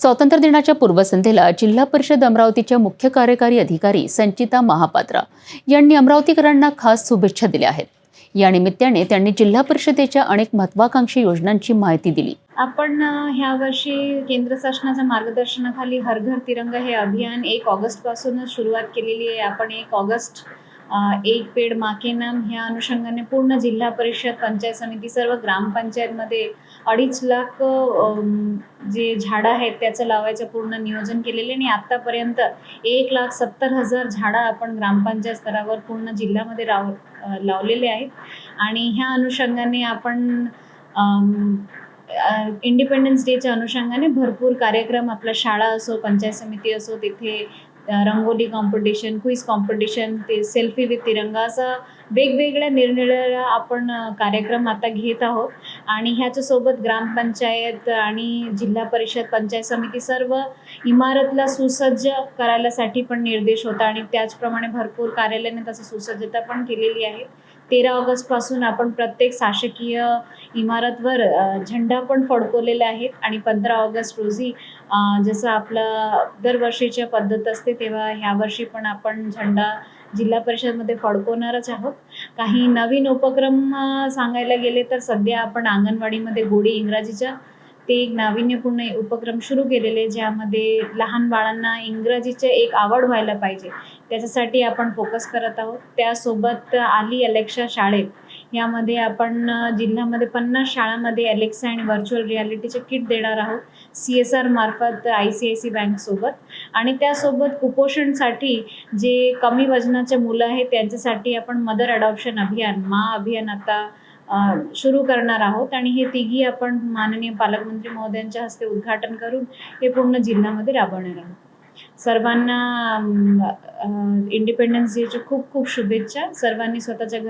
स्वातंत्र्य दिनाच्या पूर्वसंध्येला जिल्हा परिषद अमरावतीच्या मुख्य कार्यकारी अधिकारी संचिता महापात्रा यांनी अमरावतीकरांना खास शुभेच्छा दिल्या आहेत। या निमित्ताने त्यांनी जिल्हा परिषदेच्या अनेक महत्त्वाकांक्षी योजनांची माहिती दिली। आपण ह्या वर्षी केंद्र शासनाच्या मार्गदर्शनाखाली हर घर तिरंगा हे अभियान 1 ऑगस्ट पासूनच सुरुवात केलेली आहे। आपण 1 ऑगस्ट एक पेड़ माँ के नाम ह्या अनुषंगाने पूर्ण जिल्हा परिषद पंचायत समिती सर्व ग्रामपंचायतमध्ये 2.5 लाख जे झाडं आहेत त्याचं लावायचं पूर्ण नियोजन केलेले आणि आतापर्यंत 1,70,000 झाडं आपण ग्रामपंचायत स्तरावर पूर्ण जिल्ह्यामध्ये लावलेले आहेत। आणि ह्या अनुषंगाने आपण इंडिपेंडन्स डेच्या अनुषंगाने भरपूर कार्यक्रम आपल्या शाळा असो पंचायत समिती असो तिथे रंगोली कॉम्पिटिशन, क्विज कॉम्पिटिशन, ते सेल्फी विथ तिरंगा असं वेगवेगळ्या निरनिराळ्या आपण कार्यक्रम आता घेत आहोत। आणि ह्याच्यासोबत ग्रामपंचायत आणि जिल्हा परिषद पंचायत समिती सर्व इमारतला सुसज्ज करायलासाठी पण निर्देश होता आणि त्याचप्रमाणे भरपूर कार्यालयाने तसं सुसज्जता पण केलेली आहे। 13 ऑगस्ट पासून आपण प्रत्येक शासकीय इमारतवर झेंडा पण फडकवलेले आहेत आणि 15 ऑगस्ट रोजी जसं आपला दरवर्षीच्या पद्धत असते तेव्हा ह्या वर्षी पण आपण झेंडा जिल्हा परिषदमध्ये फडकवणारच आहोत। काही नवीन उपक्रम सांगायला गेले तर सध्या आपण अंगणवाडीमध्ये गोडी इंग्रजीच्या ते एक नाविन्यपूर्ण उपक्रम सुरू केलेले ज्यामध्ये लहान बाळांना इंग्रजीचे एक आवड व्हायला पाहिजे त्याच्यासाठी आपण फोकस करत आहोत। त्यासोबत आली अलेक्सा शाळेत यामध्ये आपण जिल्ह्यामध्ये 50 शाळांमध्ये अलेक्सा आणि व्हर्च्युअल रियालिटीचे किट देणार आहोत CSR मार्फत ICICI बँक सोबत। आणि त्यासोबत कुपोषणसाठी जे कमी वजनाचे मुलं आहेत त्यांच्यासाठी आपण मदर अडॉप्शन अभियान अभियान आता सुरू करणार आहोत आणि हे तिघी आपण माननीय पालकमंत्री महोदयांच्या हस्ते उद्घाटन करून हे पूर्ण जिल्ह्यामध्ये राबवणार आहोत। सर्वांना इंडिपेंडन्स डेच्या खूप खूप शुभेच्छा। सर्वांनी स्वतःच्या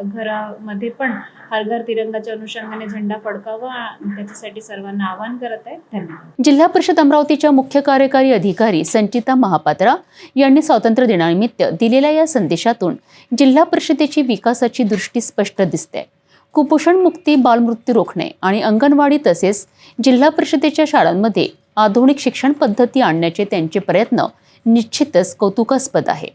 घरामध्ये पण हर घर तिरंगाच्या अनुषंगाने झेंडा फडकावा त्याच्यासाठी सर्वांना आवाहन करत आहे। धन्यवाद। जिल्हा परिषद अमरावतीच्या मुख्य कार्यकारी अधिकारी संचिता महापात्रा यांनी स्वातंत्र्य दिनानिमित्त दिलेल्या या संदेशातून जिल्हा परिषदेची विकासाची दृष्टी स्पष्ट दिसते। कुपोषण मुक्ती, बालमृत्यू रोखणे आणि अंगणवाडी तसेच जिल्हा परिषदेच्या शाळांमध्ये आधुनिक शिक्षण पद्धती आणण्याचे त्यांचे प्रयत्न निश्चितच कौतुकास्पद आहे।